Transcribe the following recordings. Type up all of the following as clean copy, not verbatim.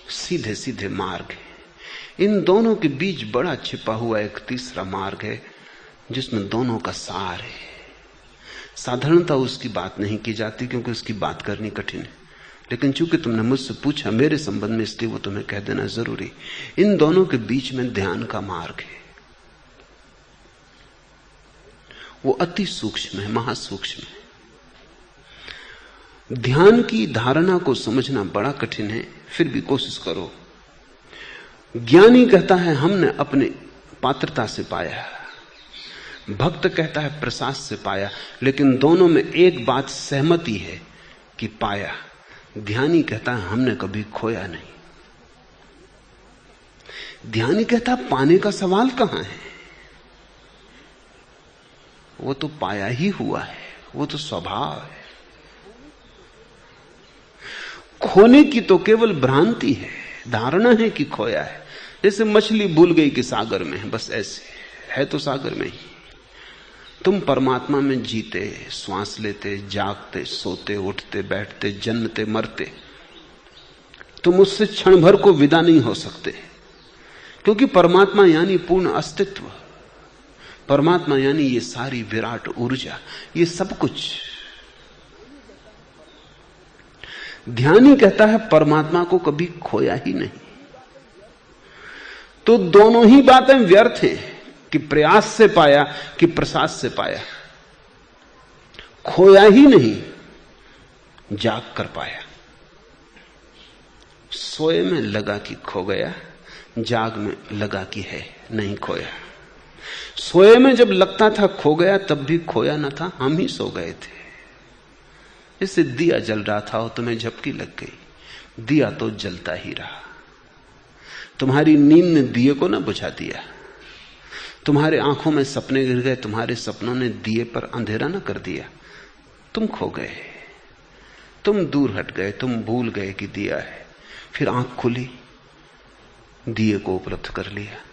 सीधे सीधे मार्ग है। इन दोनों के बीच बड़ा छिपा हुआ एक तीसरा मार्ग है जिसमें दोनों का सार है। साधारणता उसकी बात नहीं की जाती क्योंकि उसकी बात करनी कठिन है, लेकिन चूंकि तुमने मुझसे पूछा मेरे संबंध में, इसलिए वो तुम्हें कह देना जरूरी। इन दोनों के बीच में ध्यान का मार्ग है। वो अति सूक्ष्म है, महासूक्ष्म है। ध्यान की धारणा को समझना बड़ा कठिन है, फिर भी कोशिश करो। ज्ञानी कहता है हमने अपने पात्रता से पाया, भक्त कहता है प्रसाद से पाया, लेकिन दोनों में एक बात सहमति है कि पाया। ध्यानी कहता है हमने कभी खोया नहीं। ध्यानी कहता है पाने का सवाल कहां है, वो तो पाया ही हुआ है, वो तो स्वभाव है। खोने की तो केवल भ्रांति है, धारणा है कि खोया है। जैसे मछली भूल गई कि सागर में है, बस ऐसे है तो सागर में ही। तुम परमात्मा में जीते, श्वास लेते, जागते, सोते, उठते, बैठते, जन्मते, मरते, तुम उससे क्षण भर को विदा नहीं हो सकते, क्योंकि परमात्मा यानी पूर्ण अस्तित्व, परमात्मा यानी ये सारी विराट ऊर्जा, ये सब कुछ। ध्यानी कहता है परमात्मा को कभी खोया ही नहीं। तो दोनों ही बातें व्यर्थ हैं कि प्रयास से पाया कि प्रसाद से पाया। खोया ही नहीं, जाग कर पाया। सोए में लगा कि खो गया, जाग में लगा कि है, नहीं खोया। सोए में जब लगता था खो गया तब भी खोया न था, हम ही सो गए थे। जैसे दिया जल रहा था और तुम्हें झपकी लग गई, दिया तो जलता ही रहा। तुम्हारी नींद ने दिए को ना बुझा दिया, तुम्हारे आंखों में सपने गिर गए, तुम्हारे सपनों ने दिए पर अंधेरा ना कर दिया। तुम खो गए, तुम दूर हट गए, तुम भूल गए कि दिया है। फिर आंख खुली, दिए को उपलब्ध कर लिया।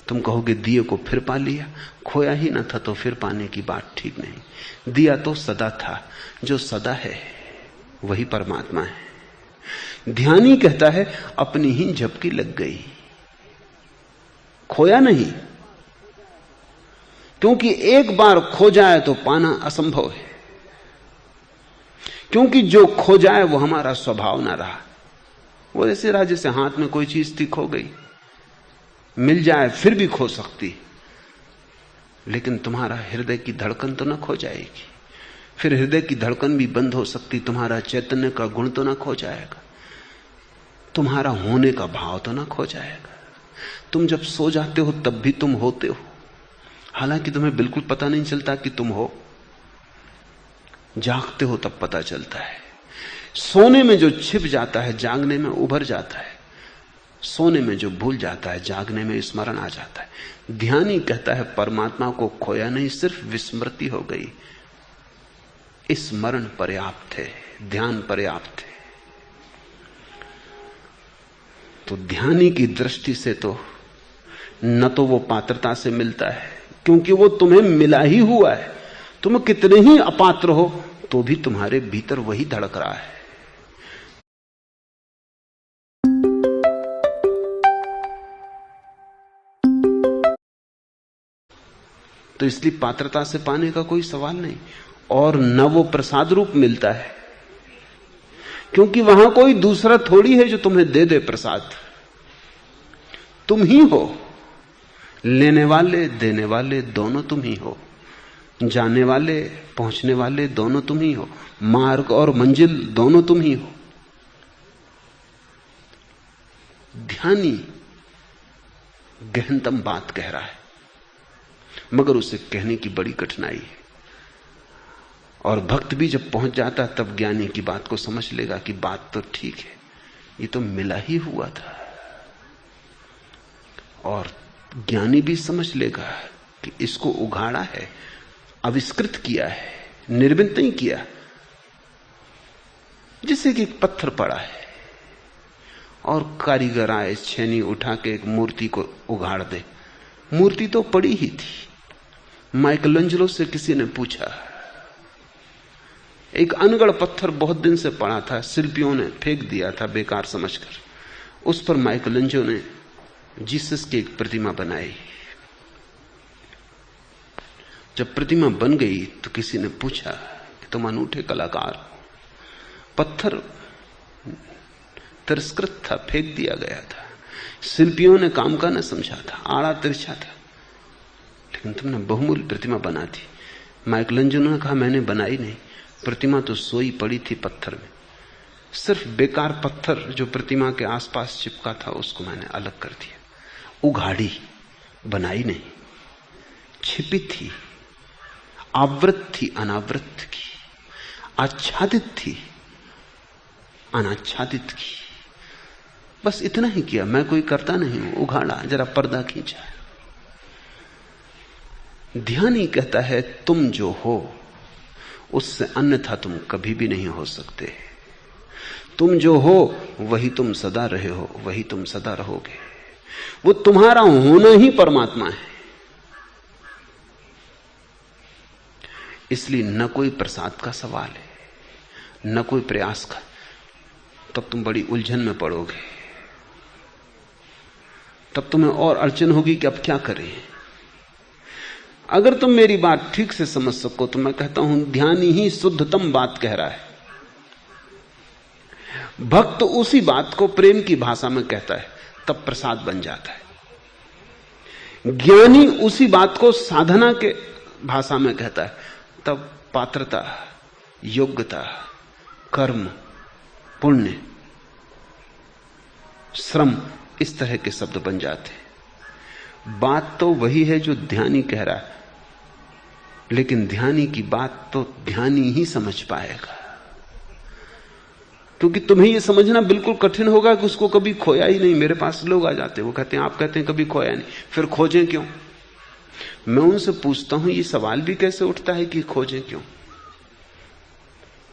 तुम कहोगे दिए को फिर पा लिया, खोया ही ना था तो फिर पाने की बात ठीक नहीं। दिया तो सदा था, जो सदा है वही परमात्मा है। ध्यानी कहता है अपनी ही झपकी लग गई, खोया नहीं, क्योंकि एक बार खो जाए तो पाना असंभव है, क्योंकि जो खो जाए वो हमारा स्वभाव ना रहा। वो ऐसे रहा जैसे हाथ में कोई चीज थी, खो गई, मिल जाए फिर भी खो सकती, लेकिन तुम्हारा हृदय की धड़कन तो ना खो जाएगी। फिर हृदय की धड़कन भी बंद हो सकती, तुम्हारा चैतन्य का गुण तो ना खो जाएगा, तुम्हारा होने का भाव तो ना खो जाएगा। तुम जब सो जाते हो तब भी तुम होते हो, हालांकि तुम्हें बिल्कुल पता नहीं चलता कि तुम हो। जागते हो तब पता चलता है। सोने में जो छिप जाता है जागने में उभर जाता है, सोने में जो भूल जाता है जागने में स्मरण आ जाता है। ध्यानी कहता है परमात्मा को खोया नहीं, सिर्फ विस्मृति हो गई। स्मरण पर्याप्त है, ध्यान पर्याप्त है। तो ध्यानी की दृष्टि से तो न तो वो पात्रता से मिलता है, क्योंकि वो तुम्हें मिला ही हुआ है। तुम कितने ही अपात्र हो तो भी तुम्हारे भीतर वही धड़क रहा है। तो इसलिए पात्रता से पाने का कोई सवाल नहीं। और न वो प्रसाद रूप मिलता है, क्योंकि वहां कोई दूसरा थोड़ी है जो तुम्हें दे दे प्रसाद। तुम ही हो, लेने वाले देने वाले दोनों तुम ही हो, जाने वाले पहुंचने वाले दोनों तुम ही हो, मार्ग और मंजिल दोनों तुम ही हो। ध्यानी गहनतम बात कह रहा है, मगर उसे कहने की बड़ी कठिनाई है। और भक्त भी जब पहुंच जाता है तब ज्ञानी की बात को समझ लेगा कि बात तो ठीक है, ये तो मिला ही हुआ था। और ज्ञानी भी समझ लेगा कि इसको उघाड़ा है, आविष्कृत किया है, निर्मित नहीं किया। जैसे कि एक पत्थर पड़ा है और कारीगर आए छेनी उठा के एक मूर्ति को उघाड़ दे। मूर्ति तो पड़ी ही थी। माइकलएंजेलो से किसी ने पूछा, एक अनगढ़ पत्थर बहुत दिन से पड़ा था, शिल्पियों ने फेंक दिया था बेकार समझकर, उस पर माइकलएंजेलो ने जीसस की एक प्रतिमा बनाई। जब प्रतिमा बन गई तो किसी ने पूछा कि तुम अनूठे कलाकार हो। पत्थर तिरस्कृत था, फेंक दिया गया था, शिल्पियों ने काम का न समझा था, आड़ा तिरछा था, लेकिन तुमने बहुमूल्य प्रतिमा बना दी। माइकलएंजेलो ने कहा मैंने बनाई नहीं, प्रतिमा तो सोई पड़ी थी पत्थर में, सिर्फ बेकार पत्थर जो प्रतिमा के आसपास चिपका था उसको मैंने अलग कर दिया। उघाड़ी, बनाई नहीं, छिपी थी, आवृत थी, अनावृत की, आच्छादित थी, अनाच्छादित की। बस इतना ही किया, मैं कोई करता नहीं हूं, उघाड़ा, जरा पर्दा खींचा। ध्यानी कहता है तुम जो हो उससे अन्यथा तुम कभी भी नहीं हो सकते। तुम जो हो वही तुम सदा रहे हो, वही तुम सदा रहोगे। वो तुम्हारा होना ही परमात्मा है। इसलिए न कोई प्रसाद का सवाल है, न कोई प्रयास का। तब तुम बड़ी उलझन में पड़ोगे, तब तुम्हें और अड़चन होगी कि अब क्या करें। अगर तुम मेरी बात ठीक से समझ सको तो मैं कहता हूं ध्यानी ही शुद्धतम बात कह रहा है। भक्त उसी बात को प्रेम की भाषा में कहता है, तब प्रसाद बन जाता है। ज्ञानी उसी बात को साधना के भाषा में कहता है, तब पात्रता, योग्यता, कर्म, पुण्य, श्रम, इस तरह के शब्द बन जाते। बात तो वही है जो ध्यानी कह रहा है, लेकिन ध्यानी की बात तो ध्यानी ही समझ पाएगा, क्योंकि तुम्हें यह समझना बिल्कुल कठिन होगा कि उसको कभी खोया ही नहीं। मेरे पास लोग आ जाते हैं, वो कहते हैं आप कहते हैं कभी खोया नहीं, फिर खोजें क्यों? मैं उनसे पूछता हूं ये सवाल भी कैसे उठता है कि खोजें क्यों?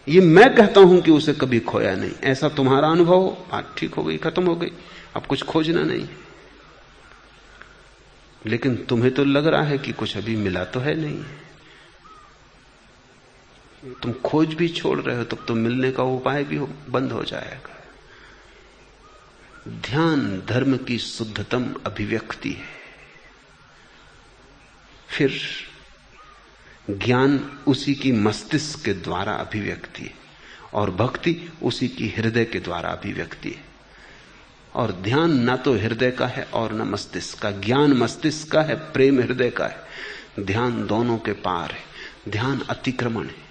ये मैं कहता हूं कि उसे कभी खोया नहीं, ऐसा तुम्हारा अनुभव हो, बात ठीक हो गई, खत्म हो गई, अब कुछ खोजना नहीं। लेकिन तुम्हें तो लग रहा है कि कुछ अभी मिला तो है नहीं, तुम खोज भी छोड़ रहे हो, तब तो मिलने का उपाय भी बंद हो जाएगा। ध्यान धर्म की शुद्धतम अभिव्यक्ति है। फिर ज्ञान उसी की मस्तिष्क के द्वारा अभिव्यक्ति है, और भक्ति उसी की हृदय के द्वारा अभिव्यक्ति है। और ध्यान ना तो हृदय का है और न मस्तिष्क का। ज्ञान मस्तिष्क का है, प्रेम हृदय का है। ध्यान दोनों के पार है, ध्यान अतिक्रमण है।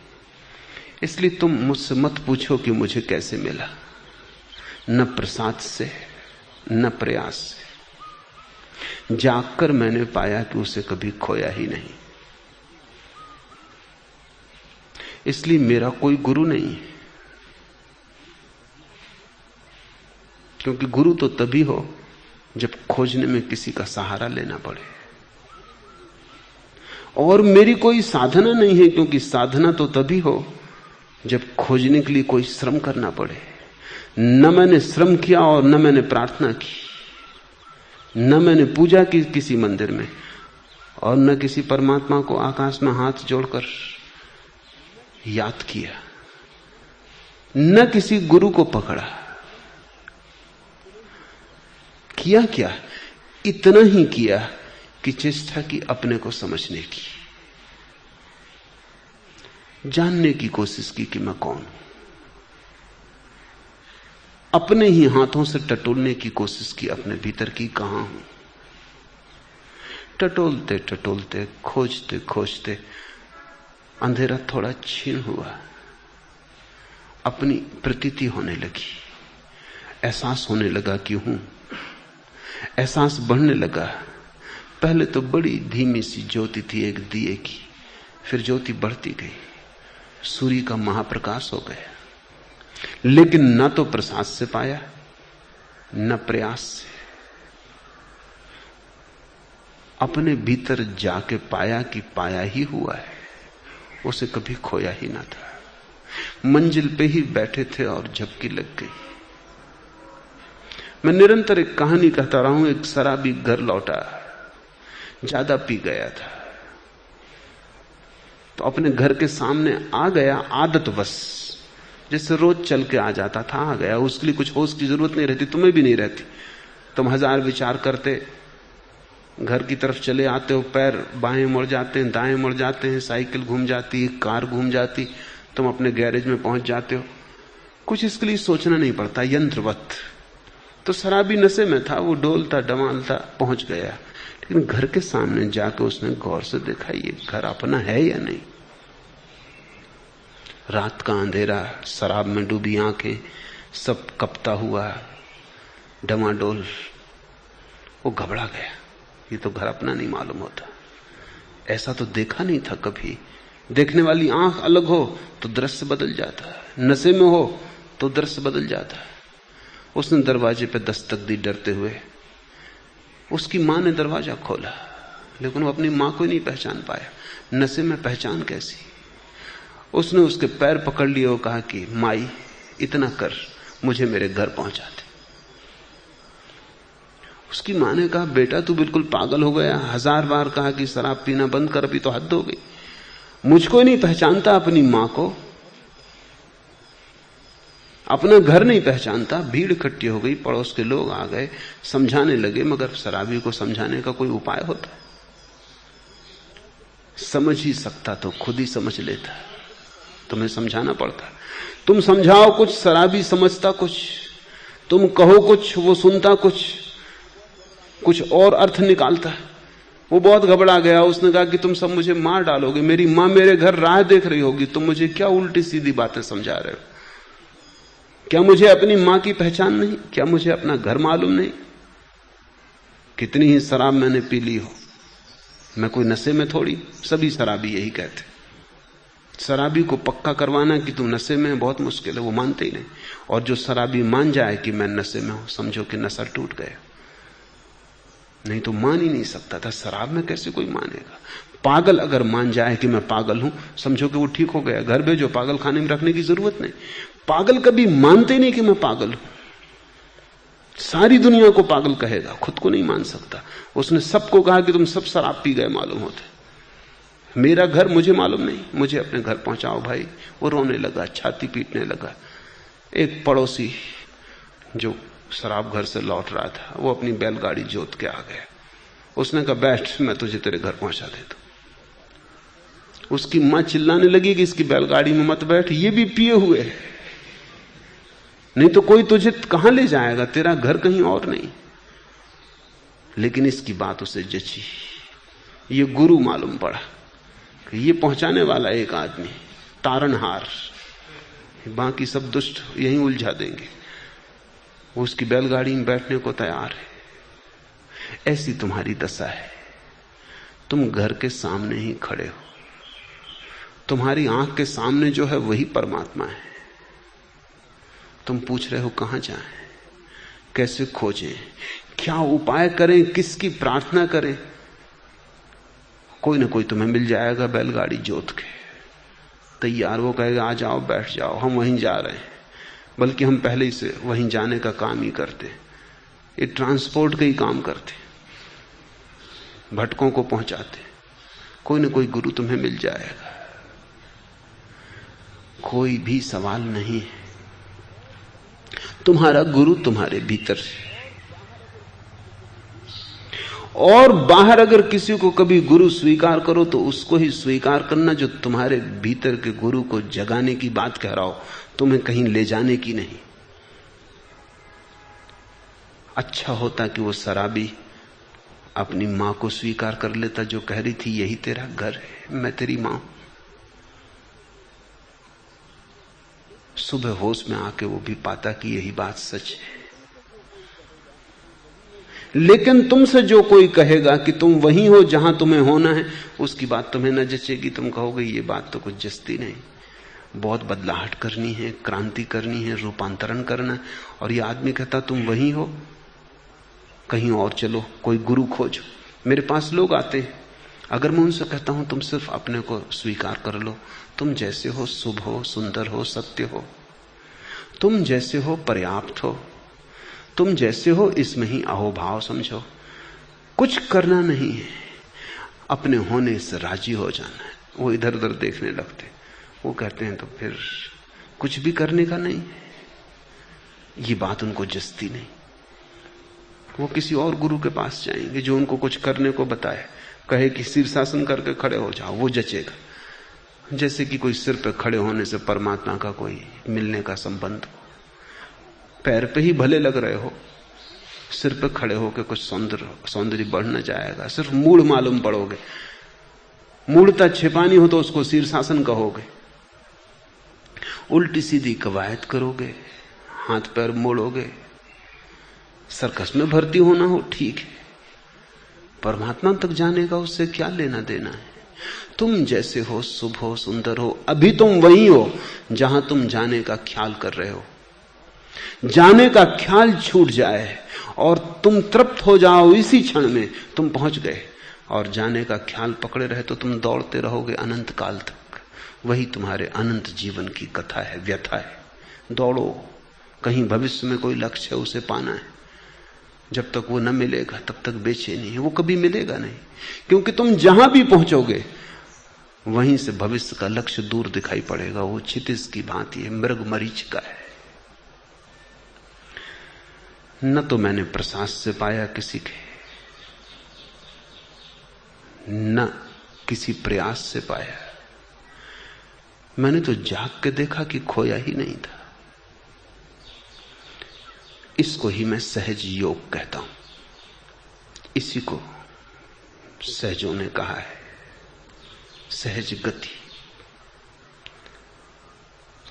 इसलिए तुम मुझसे मत पूछो कि मुझे कैसे मिला, न प्रसाद से न प्रयास से। जागकर मैंने पाया कि उसे कभी खोया ही नहीं। इसलिए मेरा कोई गुरु नहीं है, क्योंकि गुरु तो तभी हो जब खोजने में किसी का सहारा लेना पड़े। और मेरी कोई साधना नहीं है, क्योंकि साधना तो तभी हो जब खोजने के लिए कोई श्रम करना पड़े। न मैंने श्रम किया और न मैंने प्रार्थना की, न मैंने पूजा की किसी मंदिर में, और न किसी परमात्मा को आकाश में हाथ जोड़कर याद किया, न किसी गुरु को पकड़ा। किया क्या? इतना ही किया कि चेष्टा की अपने को समझने की, जानने की कोशिश की कि मैं कौन हूं। अपने ही हाथों से टटोलने की कोशिश की अपने भीतर की कहां हूं। टटोलते टटोलते, खोजते खोजते अंधेरा थोड़ा क्षीण हुआ, अपनी प्रतीति होने लगी, एहसास होने लगा कि हूं। एहसास बढ़ने लगा। पहले तो बड़ी धीमी सी ज्योति थी एक दिए की, फिर ज्योति बढ़ती गई, सूर्य का महाप्रकाश हो गया। लेकिन न तो प्रसाद से पाया न प्रयास से। अपने भीतर जाके पाया कि पाया ही हुआ है, उसे कभी खोया ही ना था। मंजिल पे ही बैठे थे और झपकी लग गई। मैं निरंतर एक कहानी कहता रहा हूं। एक शराबी घर लौटा, ज्यादा पी गया था, तो अपने घर के सामने आ गया आदतवश। जैसे रोज चल के आ जाता था, आ गया। उसके लिए कुछ होश की जरूरत नहीं रहती, तुम्हें भी नहीं रहती। तुम हजार विचार करते घर की तरफ चले आते हो, पैर बाएं मुड़ जाते हैं, दाएं मुड़ जाते हैं, साइकिल घूम जाती है, कार घूम जाती, तुम अपने गैरेज में पहुंच जाते हो। कुछ इसके लिए सोचना नहीं पड़ता, यंत्रवत। तो शराबी नशे में था, वो डोलता डमालता पहुंच गया। लेकिन घर के सामने जाकर उसने गौर से देखा ये घर अपना है या नहीं। रात का अंधेरा, शराब में डूबी आंखें, सब कपता हुआ डमाडोल। वो घबरा गया, ये तो घर अपना नहीं मालूम होता। ऐसा तो देखा नहीं था कभी। देखने वाली आंख अलग हो तो दृश्य बदल जाता है, नशे में हो तो दृश्य बदल जाता है। उसने दरवाजे पे दस्तक दी डरते हुए। उसकी मां ने दरवाजा खोला, लेकिन वो अपनी मां को ही नहीं पहचान पाया। नशे में पहचान कैसी। उसने उसके पैर पकड़ लिए और कहा कि माई इतना कर, मुझे मेरे घर पहुंचा दे। उसकी मां ने कहा बेटा तू बिल्कुल पागल हो गया, 1000 बार कहा कि शराब पीना बंद कर, अभी तो हद हो गई। मुझको नहीं पहचानता, अपनी मां को, अपना घर नहीं पहचानता। भीड़ इकट्ठी हो गई, पड़ोस के लोग आ गए, समझाने लगे, मगर शराबी को समझाने का कोई उपाय होता? समझ ही सकता तो खुद ही समझ लेता, तुम्हें समझाना पड़ता। तुम समझाओ कुछ, शराबी समझता कुछ। तुम कहो कुछ, वो सुनता कुछ और अर्थ निकालता है। वो बहुत घबरा गया। उसने कहा कि तुम सब मुझे मार डालोगे, मेरी मां मेरे घर राह देख रही होगी, तुम मुझे क्या उल्टी सीधी बातें समझा रहे हो? क्या मुझे अपनी मां की पहचान नहीं? क्या मुझे अपना घर मालूम नहीं? कितनी ही शराब मैंने पी ली हो, मैं कोई नशे में थोड़ी। सभी शराबी यही कहते। शराबी को पक्का करवाना कि तुम नशे में है बहुत मुश्किल है, वो मानते ही नहीं। और जो शराबी मान जाए कि मैं नशे में हूं, समझो कि नशा टूट गया। नहीं तो मान ही नहीं सकता था। शराब में कैसे कोई मानेगा? पागल अगर मान जाए कि मैं पागल हूं, समझो कि वो ठीक हो गया। घर भेजो, पागल खाने में रखने की जरूरत नहीं। पागल कभी मानते नहीं कि मैं पागल हूं। सारी दुनिया को पागल कहेगा, खुद को नहीं मान सकता। उसने सबको कहा कि तुम सब शराब पी गए मालूम होते। मेरा घर मुझे मालूम नहीं, मुझे अपने घर पहुंचाओ भाई। वो रोने लगा, छाती पीटने लगा। एक पड़ोसी जो शराब घर से लौट रहा था, वो अपनी बैलगाड़ी जोत के आ गया। उसने कहा बैठ, मैं तुझे तेरे घर पहुंचा देता हूं। उसकी मां चिल्लाने लगी कि इसकी बैलगाड़ी में मत बैठ, ये भी पिए हुए है, नहीं तो कोई तुझे कहां ले जाएगा, तेरा घर कहीं और नहीं। लेकिन इसकी बात उसे जची। ये गुरु मालूम पड़ा कि ये पहुंचाने वाला एक आदमी, तारणहार, बाकी सब दुष्ट यहीं उलझा देंगे। वो उसकी बैलगाड़ी में बैठने को तैयार है। ऐसी तुम्हारी दशा है। तुम घर के सामने ही खड़े हो, तुम्हारी आंख के सामने जो है वही परमात्मा है। तुम पूछ रहे हो कहां जाएं, कैसे खोजें, क्या उपाय करें, किसकी प्रार्थना करें? कोई ना कोई तुम्हें मिल जाएगा बैलगाड़ी जोत के तैयार। वो कहेगा आ जाओ, बैठ जाओ, हम वहीं जा रहे हैं। बल्कि हम पहले ही से वहीं जाने का काम ही करते, ये ट्रांसपोर्ट का ही काम करते, भटकों को पहुंचाते। कोई ना कोई गुरु तुम्हें मिल जाएगा। कोई भी सवाल नहीं है, तुम्हारा गुरु तुम्हारे भीतर है। और बाहर अगर किसी को कभी गुरु स्वीकार करो तो उसको ही स्वीकार करना जो तुम्हारे भीतर के गुरु को जगाने की बात कह रहा हो, तुम्हें कहीं ले जाने की नहीं। अच्छा होता कि वो शराबी अपनी मां को स्वीकार कर लेता, जो कह रही थी यही तेरा घर है, मैं तेरी मां। सुबह होश में आके वो भी पाता कि यही बात सच है। लेकिन तुमसे जो कोई कहेगा कि तुम वही हो जहां तुम्हें होना है, उसकी बात तुम्हें न जचेगी। तुम कहोगे ये बात तो कुछ जचती नहीं, बहुत बदलाहट करनी है, क्रांति करनी है, रूपांतरण करना है। और ये आदमी कहता तुम वही हो, कहीं और चलो, कोई गुरु खोजो। मेरे पास लोग आते हैं, अगर मैं उनसे कहता हूं तुम सिर्फ अपने को स्वीकार कर लो, तुम जैसे हो शुभ हो, सुंदर हो, सत्य हो, तुम जैसे हो पर्याप्त हो, तुम जैसे हो इसमें ही अहोभाव समझो, कुछ करना नहीं है, अपने होने से राजी हो जाना है। वो इधर उधर देखने लगते। वो कहते हैं तो फिर कुछ भी करने का नहीं है। ये बात उनको जचती नहीं। वो किसी और गुरु के पास जाएंगे जो उनको कुछ करने को बताए, कहे कि शीर्षासन करके खड़े हो जाओ, वो जचेगा। जैसे कि कोई सिर पे खड़े होने से परमात्मा का कोई मिलने का संबंध हो। पैर पे ही भले लग रहे हो, सिर पे खड़े होकर कुछ सौंदर्य बढ़ न जाएगा। सिर्फ मूड मालूम पड़ोगे, मूर्ता छिपानी हो तो उसको शीर्षासन कहोगे। उल्टी सीधी कवायद करोगे, हाथ पैर मोड़ोगे, सर्कस में भर्ती होना हो ठीक है, परमात्मा तक जाने का उससे क्या लेना देना है। तुम जैसे हो, शुभ हो, सुंदर हो, अभी तुम वही हो जहां तुम जाने का ख्याल कर रहे हो। जाने का ख्याल छूट जाए और तुम तृप्त हो जाओ, इसी क्षण में तुम पहुंच गए। और जाने का ख्याल पकड़े रहे तो तुम दौड़ते रहोगे अनंत काल तक। वही तुम्हारे अनंत जीवन की कथा है, व्यथा है। दौड़ो, कहीं भविष्य में कोई लक्ष्य है, उसे पाना है। जब तक वो न मिलेगा तब तक बेचैनी है। वो कभी मिलेगा नहीं, क्योंकि तुम जहां भी पहुंचोगे वहीं से भविष्य का लक्ष्य दूर दिखाई पड़ेगा। वो क्षितिज की भांति है, मृग मरीचिका है। न तो मैंने प्रसाद से पाया किसी के, न किसी प्रयास से पाया। मैंने तो जाग के देखा कि खोया ही नहीं था। इसको ही मैं सहज योग कहता हूं। इसी को सहजों ने कहा है सहज गति।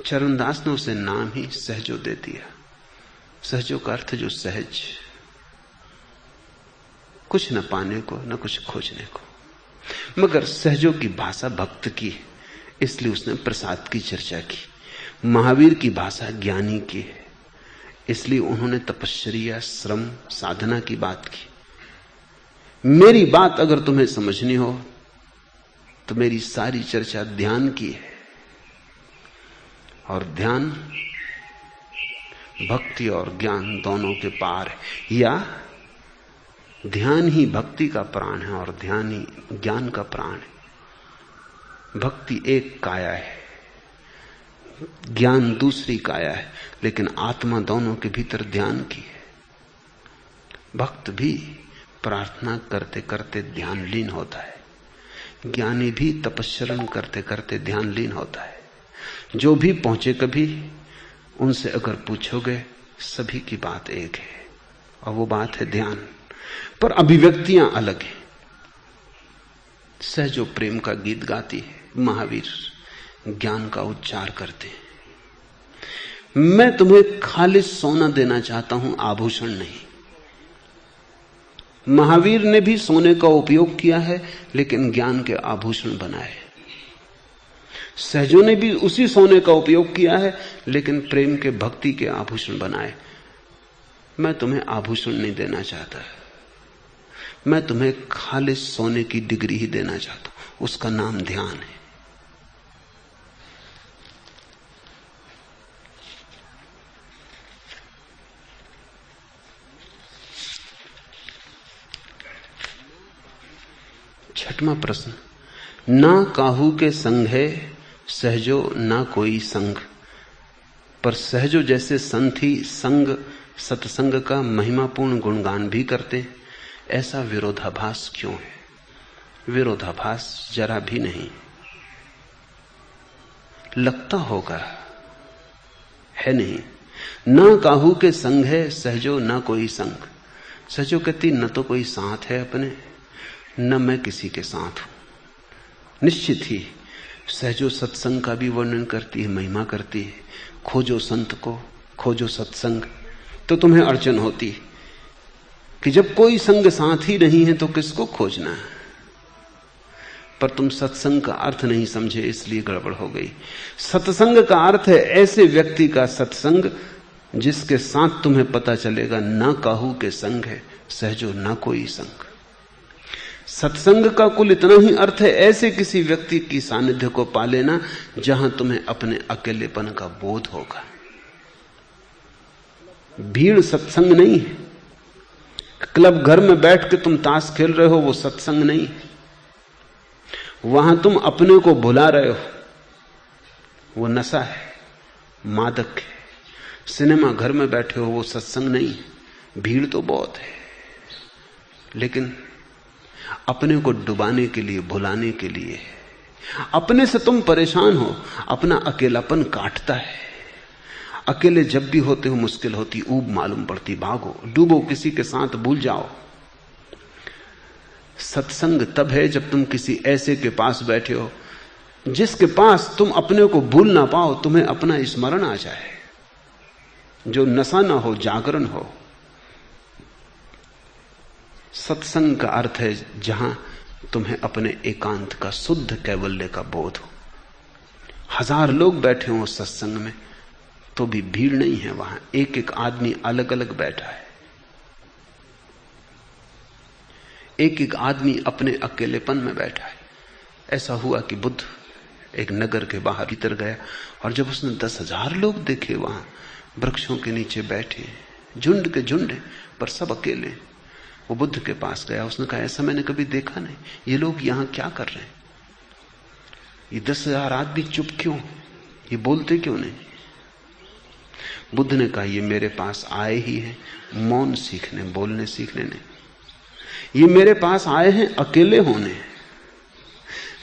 चरणदास ने उसे नाम ही सहजो दे दिया। सहजों का अर्थ जो सहज, कुछ न पाने को न कुछ खोजने को। मगर सहजों की भाषा भक्त की है, इसलिए उसने प्रसाद की चर्चा की। महावीर की भाषा ज्ञानी की है, इसलिए उन्होंने तपश्चर्या, श्रम, साधना की बात की। मेरी बात अगर तुम्हें समझनी हो तो मेरी सारी चर्चा ध्यान की है, और ध्यान भक्ति और ज्ञान दोनों के पार है। या ध्यान ही भक्ति का प्राण है और ध्यान ही ज्ञान का प्राण है। भक्ति एक काया है, ज्ञान दूसरी काया है, लेकिन आत्मा दोनों के भीतर ध्यान की है। भक्त भी प्रार्थना करते करते ध्यान लीन होता है, ज्ञानी भी तपस्चरण करते करते ध्यान लीन होता है। जो भी पहुंचे कभी, उनसे अगर पूछोगे सभी की बात एक है, और वो बात है ध्यान। पर अभिव्यक्तियां अलग हैं। सहजो प्रेम का गीत गाती है, महावीर ज्ञान का उच्चार करते हैं। मैं तुम्हें खालिस सोना देना चाहता हूं, आभूषण नहीं। महावीर ने भी सोने का उपयोग किया है, लेकिन ज्ञान के आभूषण बनाए। सहजों ने भी उसी सोने का उपयोग किया है, लेकिन प्रेम के, भक्ति के आभूषण बनाए। मैं तुम्हें आभूषण नहीं देना चाहता, मैं तुम्हें खालिस सोने की डिग्री ही देना चाहता हूं, उसका नाम ध्यान है। छठवां प्रश्न, ना काहू के संग है सहजो ना कोई संग, पर सहजो जैसे संत ही संग सत्संग का महिमापूर्ण गुणगान भी करते हैं, ऐसा विरोधाभास क्यों है? विरोधाभास जरा भी नहीं। लगता होगा, है नहीं। ना काहू के संग है सहजो ना कोई संग। सहजो कहती न तो कोई साथ है अपने, न मैं किसी के साथ हूं। निश्चित ही सहजो सत्संग का भी वर्णन करती है, महिमा करती है। खोजो संत को, खोजो सत्संग, तो तुम्हें अड़चन होती कि जब कोई संग साथ ही नहीं है तो किसको खोजना है। पर तुम सत्संग का अर्थ नहीं समझे, इसलिए गड़बड़ हो गई। सत्संग का अर्थ है ऐसे व्यक्ति का सत्संग जिसके साथ तुम्हें पता चलेगा ना काहू के संग है सहजो ना कोई संग। सत्संग का कुल इतना ही अर्थ है ऐसे किसी व्यक्ति की सानिध्य को पा लेना जहां तुम्हें अपने अकेलेपन का बोध होगा। भीड़ सत्संग नहीं है। क्लब घर में बैठ के तुम ताश खेल रहे हो, वो सत्संग नहीं है। वहां तुम अपने को भुला रहे हो, वो नशा है। मादक है। सिनेमा घर में बैठे हो वो सत्संग नहीं है। भीड़ तो बहुत है, लेकिन अपने को डुबाने के लिए, भुलाने के लिए, अपने से तुम परेशान हो, अपना अकेलापन काटता है। अकेले जब भी होते हो मुश्किल होती, ऊब मालूम पड़ती, भागो, डूबो किसी के साथ, भूल जाओ। सत्संग तब है जब तुम किसी ऐसे के पास बैठे हो जिसके पास तुम अपने को भूल ना पाओ, तुम्हें अपना स्मरण आ जाए, जो नशा ना हो, जागरण हो। सत्संग का अर्थ है जहां तुम्हें अपने एकांत का, शुद्ध कैवल्य का बोध हो। 1000 लोग बैठे हो सत्संग में तो भी भीड़ नहीं है, वहां एक एक आदमी अलग अलग बैठा है। एक एक आदमी अपने अकेलेपन में बैठा है। ऐसा हुआ कि बुद्ध एक नगर के बाहर भीतर गया, और जब उसने 10,000 लोग देखे वहां वृक्षों के नीचे बैठे, झुंड के झुंड, पर सब अकेले, वो बुद्ध के पास गया। उसने कहा, ऐसा मैंने कभी देखा नहीं, ये लोग यहां क्या कर रहे हैं? ये 10,000 आदमी चुप क्यों, ये बोलते क्यों नहीं? बुद्ध ने कहा, ये मेरे पास आए ही हैं मौन सीखने, बोलने सीखने नहीं। ये मेरे पास आए हैं अकेले होने।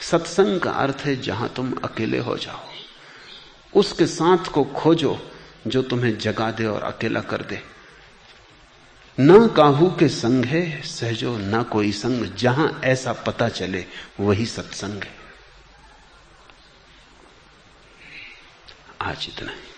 सत्संग का अर्थ है जहां तुम अकेले हो जाओ, उसके साथ को खोजो जो तुम्हें जगा दे और अकेला कर दे। ना काहू के संग है सहजो ना कोई संग, जहां ऐसा पता चले वही सत्संग है। आज इतना ही।